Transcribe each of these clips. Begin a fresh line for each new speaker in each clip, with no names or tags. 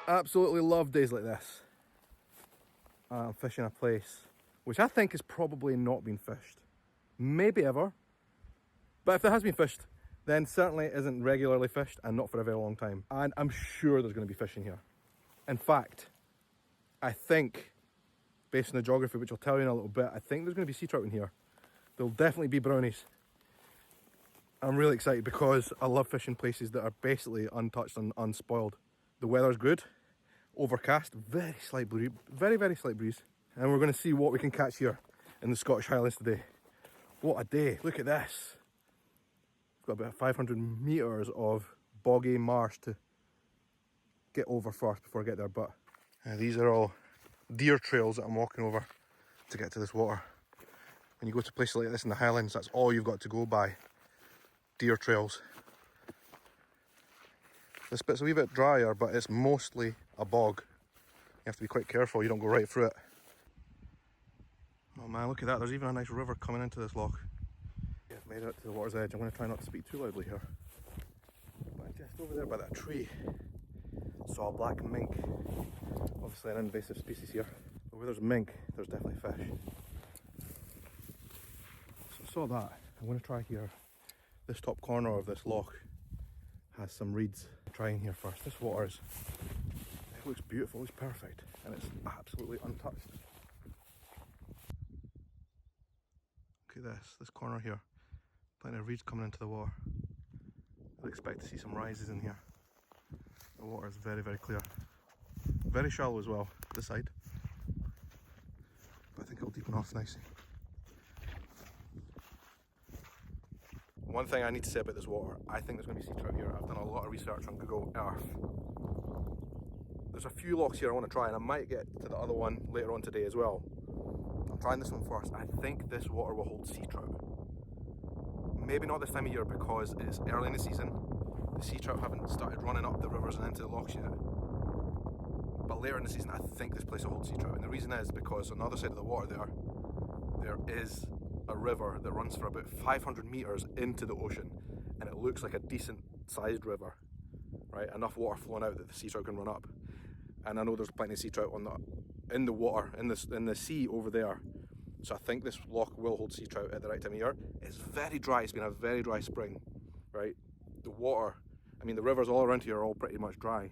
Absolutely love days like this. I'm fishing a place which I think has probably not been fished. Maybe ever. But if there has been fished, then certainly isn't regularly fished and not for a very long time. And I'm sure there's going to be fishing here. In fact, I think, based on the geography, which I'll tell you in a little bit, I think there's going to be sea trout in here. There'll definitely be brownies. I'm really excited because I love fishing places that are basically untouched and unspoiled. The weather's good, overcast, very slight breeze, very slight breeze. And we're going to see what we can catch here in the Scottish Highlands today. What a day, look at this. Got about 500 metres of boggy marsh to get over first before I get there, but these are all deer trails that I'm walking over to get to this water. When you go to places like this in the Highlands, that's all you've got to go by, deer trails. This bit's a wee bit drier, but it's mostly a bog. You have to be quite careful you don't go right through it. Oh man, look at that, there's even a nice river coming into this loch. I've made it to the water's edge. I'm going to try not to speak too loudly here. But just over there by that tree, saw a black mink. Obviously an invasive species here. But where there's mink, there's definitely fish. So I saw that. I'm going to try here. This top corner of this loch has some reeds. Trying here first. This water is, it looks beautiful, it's perfect. And it's absolutely untouched. Look at this corner here. Plenty of reeds coming into the water. I'd expect to see some rises in here. The water is very clear. Very shallow as well, this side. But I think it'll deepen off nicely. One thing I need to say about this water, I think there's going to be sea trout here. I've done a lot of research on Google Earth. There's a few lochs here I want to try, and I might get to the other one later on today as well. I'm trying this one first. I think this water will hold sea trout. Maybe not this time of year because it's early in the season. The sea trout haven't started running up the rivers and into the lochs yet. But later in the season, I think this place will hold sea trout. And the reason is because on the other side of the water there is a river that runs for about 500 metres into the ocean. And it looks like a decent sized river, right? Enough water flowing out that the sea trout can run up. And I know there's plenty of sea trout in the water, in the sea over there. So I think this loch will hold sea trout at the right time of year. It's very dry, it's been a very dry spring, right? The water, I mean the rivers all around here are all pretty much dry.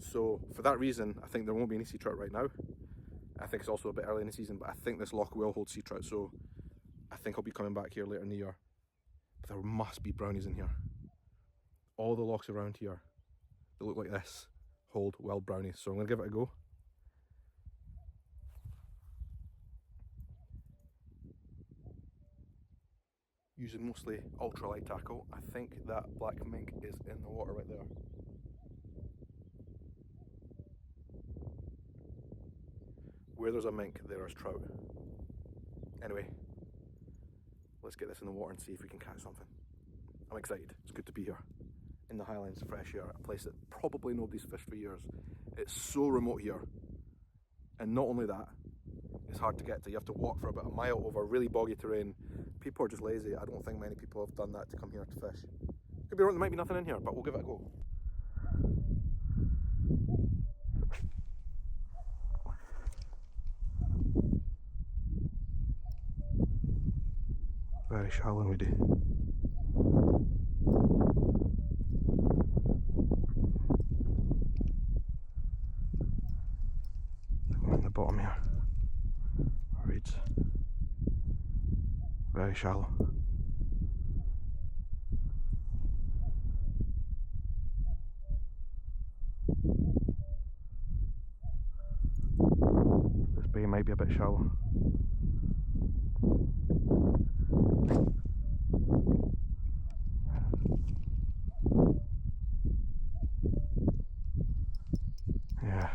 So for that reason, I think there won't be any sea trout right now. I think it's also a bit early in the season, but I think this loch will hold sea trout. So I think I'll be coming back here later in the year. But there must be brownies in here. All the lochs around here that look like this hold wild brownies. So I'm gonna give it a go. Using mostly ultralight tackle. I think that black mink is in the water right there. Where there's a mink, there is trout. Anyway, let's get this in the water and see if we can catch something. I'm excited, it's good to be here. In the Highlands, fresh air, a place that probably nobody's fished for years. It's so remote here. And not only that, it's hard to get to. You have to walk for about a mile over really boggy terrain. People are just lazy. I don't think many people have done that to come here to fish. Could be wrong, there might be nothing in here, but we'll give it a go. Very shallow and weedy. On the bottom here. Reeds. Very shallow. This bay might be a bit shallow. Yeah.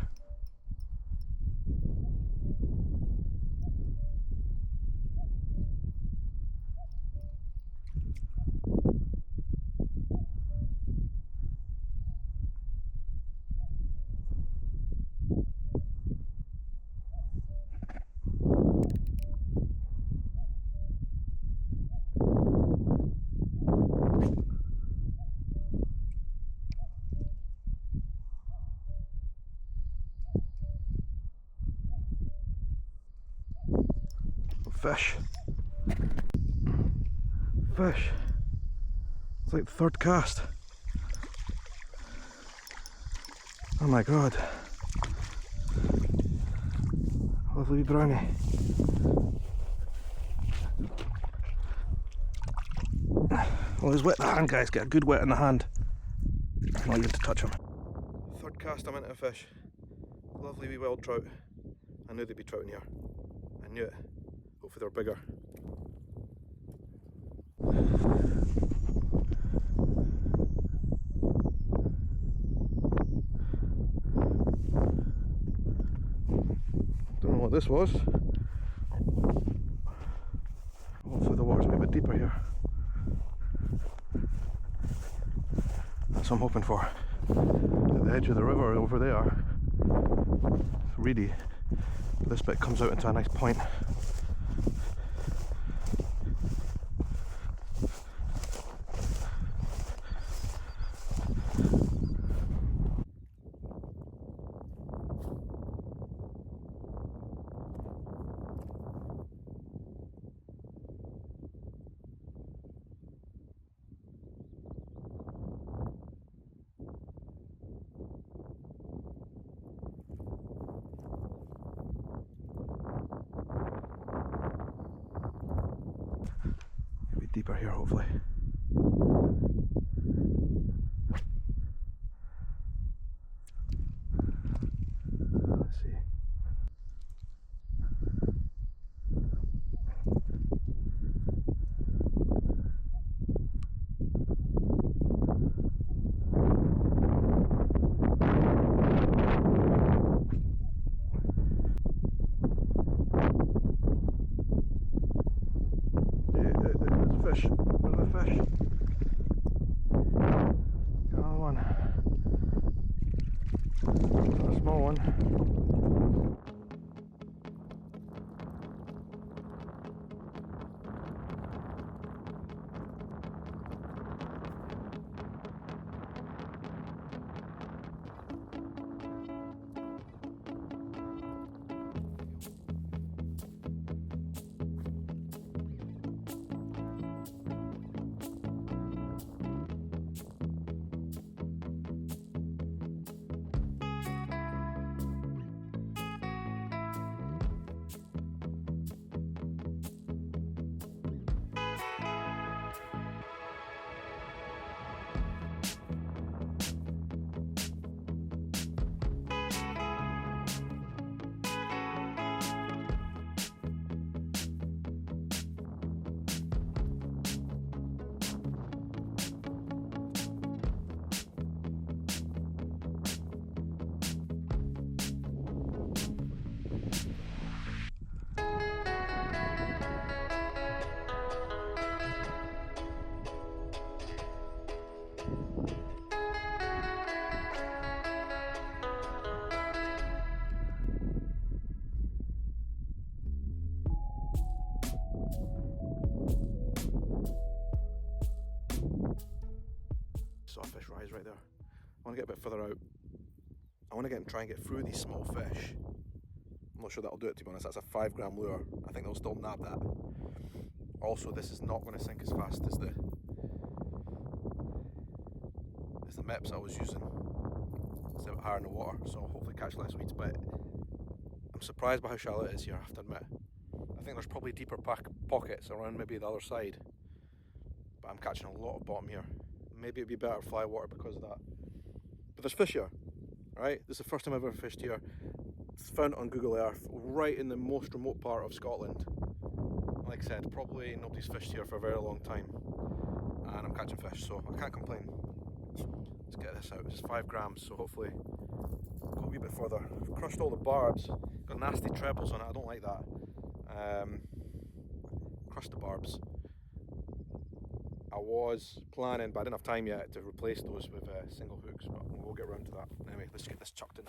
fish. Fish. It's like the third cast. Oh my god. Lovely wee brownie. Well, he's wet in the hand, guys. Get a good wet in the hand. Not even to touch him. Third cast I'm into a fish. Lovely wee wild trout. I knew they'd be trout in here. I knew it. Hopefully they're bigger. Don't know what this was. Hopefully the water's a bit deeper here. That's what I'm hoping for. At the edge of the river over there, it's reedy. But this bit comes out into a nice point. Deeper here, hopefully. Let's see. Fish. Another fish. Another one. Another small one. Saw a fish rise right there. I want to get a bit further out. I want to try and get through these small fish. I'm not sure that'll do it, to be honest. That's a 5 gram lure. I think they'll still nab that. Also, this is not going to sink as fast as the mepps I was using. It's a bit higher in the water, so I'll hopefully catch less weeds. But I'm surprised by how shallow it is here, I have to admit. I think there's probably deeper pockets around maybe the other side. But I'm catching a lot of bottom here. Maybe it'd be better fly water because of that. But there's fish here, right? This is the first time I've ever fished here. It's found on Google Earth, right in the most remote part of Scotland. Like I said, probably nobody's fished here for a very long time. And I'm catching fish, so I can't complain. Let's get this out. It's 5 grams, so hopefully go a wee bit further. I've crushed all the barbs. Got nasty trebles on it, I don't like that. Crushed the barbs. I was planning, but I didn't have time yet to replace those with single hooks, but we'll get around to that. Anyway, let's get this chucked in.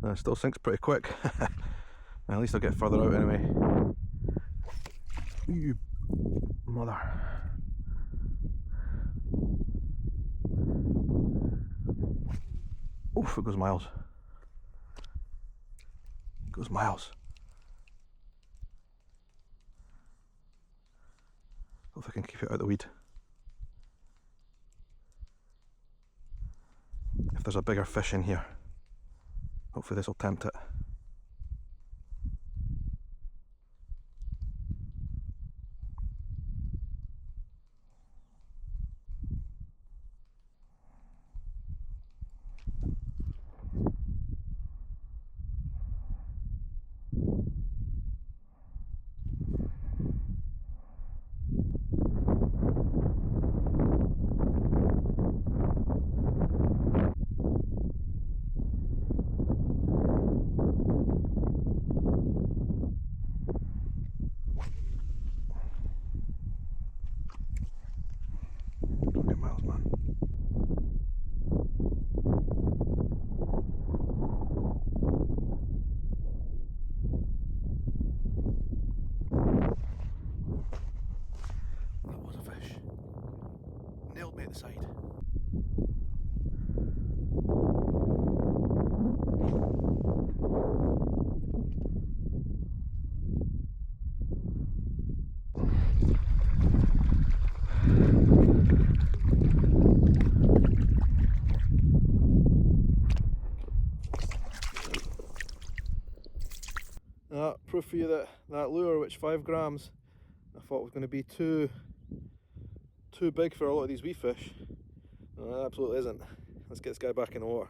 It still sinks pretty quick. At least I'll get further out anyway. You mother. Oof, it goes miles. It goes miles. Hope I can keep it out of the weed. If there's a bigger fish in here, hopefully this will tempt it. Nailed me at the side. Proof for you that that lure, which 5 grams, I thought was going to be too big for a lot of these wee fish. No, it absolutely isn't. Let's get this guy back in the water.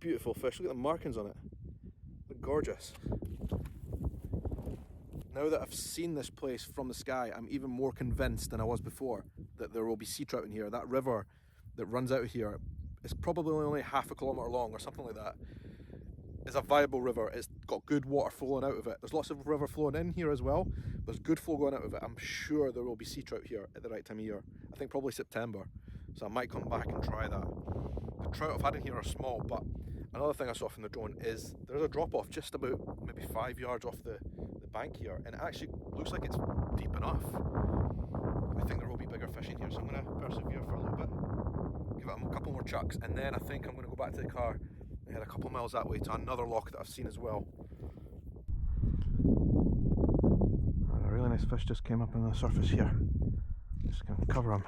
Beautiful fish. Look at the markings on it. They're gorgeous. Now that I've seen this place from the sky, I'm even more convinced than I was before that there will be sea trout in here. That river that runs out of here is probably only half a kilometre long or something like that. It's a viable river. It's got good water flowing out of it. There's lots of river flowing in here as well. There's good flow going out of it. I'm sure there will be sea trout here at the right time of year. I think probably September. So I might come back and try that. The trout I've had in here are small, but another thing I saw from the drone is there's a drop off just about maybe 5 yards off the bank here, and it actually looks like it's deep enough. I think there will be bigger fish in here, so I'm going to persevere for a little bit, give it a couple more chucks, and then I think I'm going to go back to the car and head a couple miles that way to another loch that I've seen as well. A really nice fish just came up on the surface here. Just going to cover him.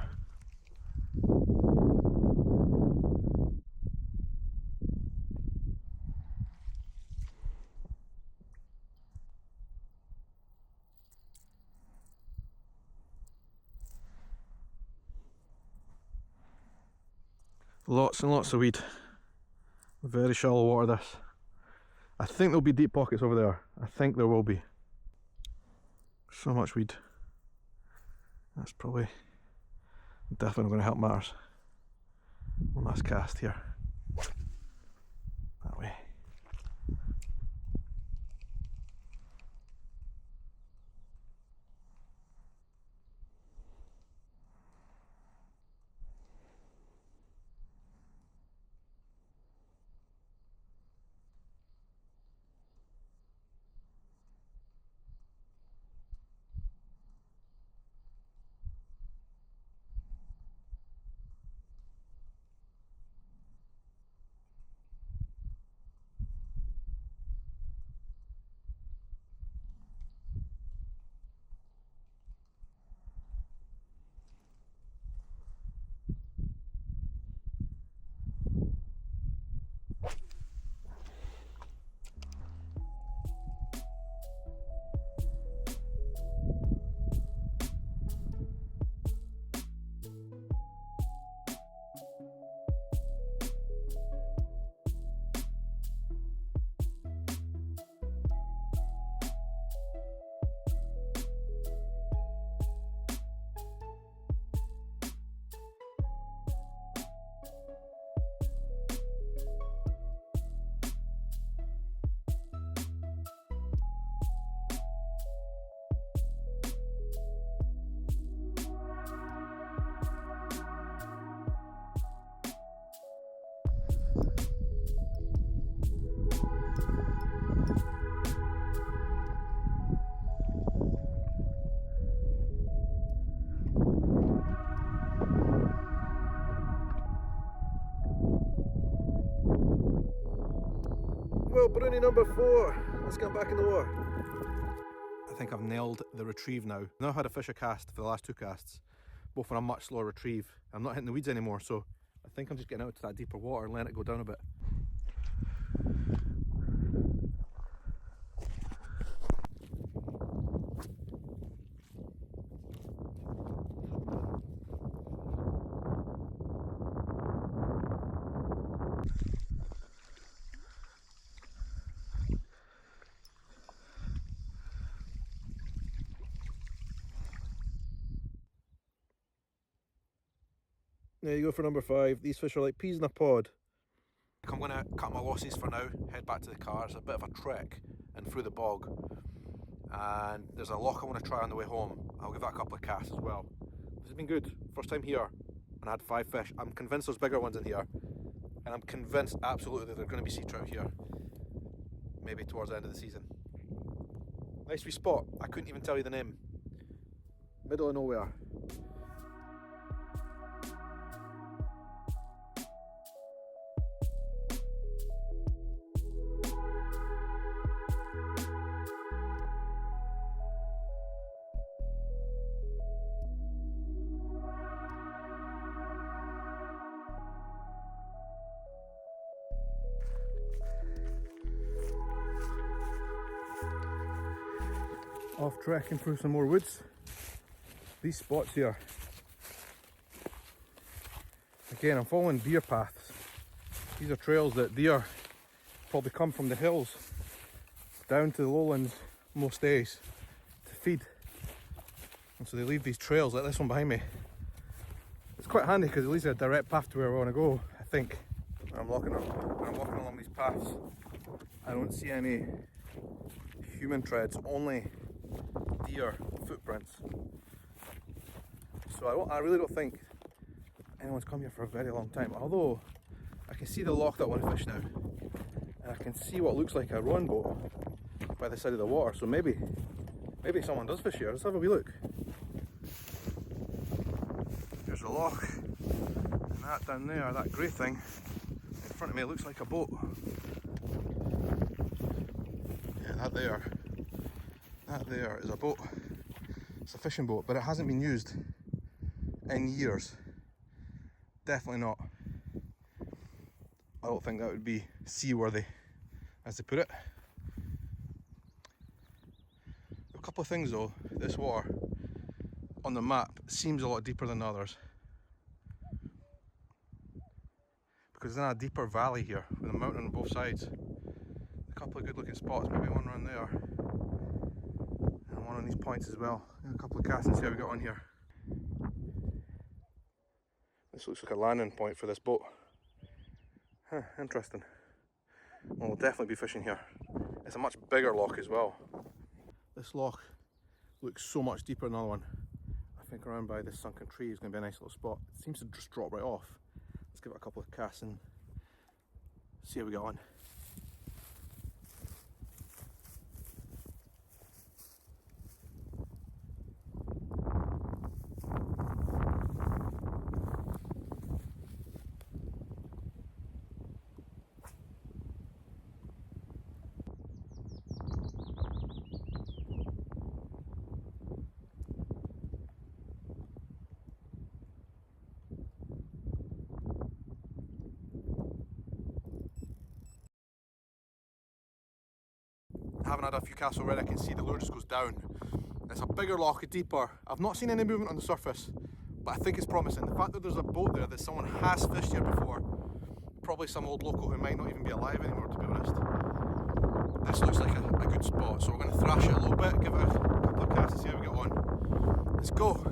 Lots and lots of weed. Very shallow water this. I think there'll be deep pockets over there. I think there will be. So much weed. That's probably definitely not going to help matters. One last cast here. That way. Well, Bruni number 4. Let's get back in the water. I think I've nailed the retrieve now. I've now had a fish a cast for the last 2 casts, both on a much slower retrieve. I'm not hitting the weeds anymore, so I think I'm just getting out to that deeper water and letting it go down a bit. There you go for number 5. These fish are like peas in a pod. I'm going to cut my losses for now, head back to the car. It's a bit of a trek and through the bog. And there's a loch I want to try on the way home. I'll give that a couple of casts as well. This has been good. First time here and I had 5 fish. I'm convinced there's bigger ones in here. And I'm convinced absolutely that there are going to be sea trout here. Maybe towards the end of the season. Nice wee spot. I couldn't even tell you the name. Middle of nowhere. Off trekking through some more woods. These spots here. Again, I'm following deer paths. These are trails that deer probably come from the hills down to the lowlands most days to feed. And so they leave these trails like this one behind me. It's quite handy because it leads a direct path to where I want to go, I think. When I'm walking along these paths, I don't see any human treads, only deer footprints. So I really don't think anyone's come here for a very long time, although I can see the loch that I want to fish now, and I can see what looks like a rowing boat by the side of the water, so maybe someone does fish here. Let's have a wee look. There's a loch, and that down there, that grey thing in front of me, looks like a boat. Yeah, that there is a boat. It's a fishing boat, but it hasn't been used in years. Definitely not. I don't think that would be seaworthy, as they put it. A couple of things though. This water on the map seems a lot deeper than the others, because it's in a deeper valley here with a mountain on both sides. A couple of good looking spots, maybe one around there. One on these points as well. And a couple of casts and see how we got on here. This looks like a landing point for this boat. Huh, interesting. Well, we'll definitely be fishing here. It's a much bigger loch as well. This loch looks so much deeper than the other one. I think around by this sunken tree is going to be a nice little spot. It seems to just drop right off. Let's give it a couple of casts and see how we get on. Haven't had a few casts already. I can see the lure just goes down. It's a bigger loch, deeper. I've not seen any movement on the surface, but I think it's promising. The fact that there's a boat there that someone has fished here before, probably some old local who might not even be alive anymore, to be honest. This looks like a good spot, so we're going to thrash it a little bit, give it a couple of casts and see how we get on. Let's go.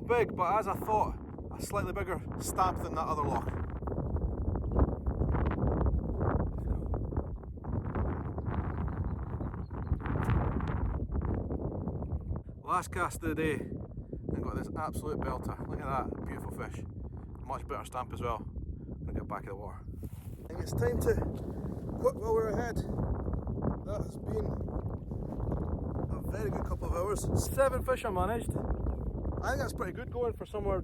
not big, but as I thought, a slightly bigger stamp than that other loch. Last cast of the day, and got this absolute belter. Look at that, beautiful fish. Much better stamp as well. I'm gonna get back in the water. I think it's time to quit while we're ahead. That has been a very good couple of hours. 7 fish I managed. I think that's pretty good going for somewhere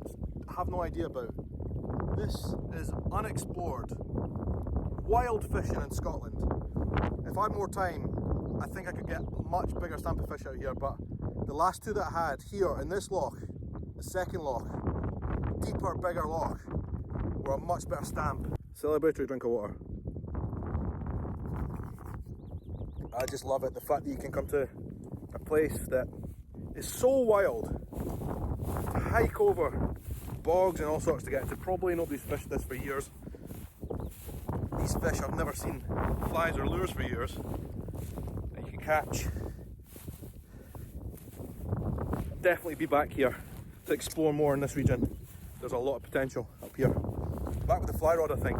I have no idea about. This is unexplored, wild fishing in Scotland. If I had more time, I think I could get much bigger stampy fish out here, but the last 2 that I had here in this loch, the second loch, deeper, bigger loch, were a much better stamp. Celebratory drink of water. I just love it, the fact that you can come to a place that is so wild, to hike over bogs and all sorts to get to. Probably nobody's fished this for years. These fish I've never seen flies or lures for years that you can catch. Definitely be back here to explore more in this region. There's a lot of potential up here. Back with the fly rod, I think.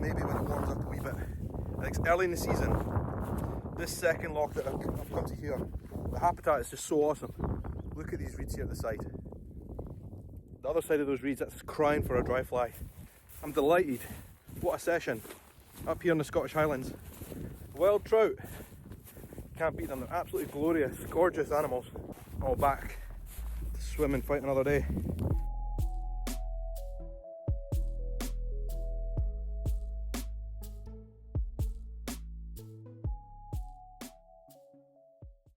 Maybe when it warms up a wee bit. I think it's early in the season. This second loch that I've come to here, the habitat is just so awesome. Look at these reeds here at the side. The other side of those reeds, that's crying for a dry fly. I'm delighted. What a session up here in the Scottish Highlands. Wild trout. Can't beat them, they're absolutely glorious, gorgeous animals. All back to swim and fight another day.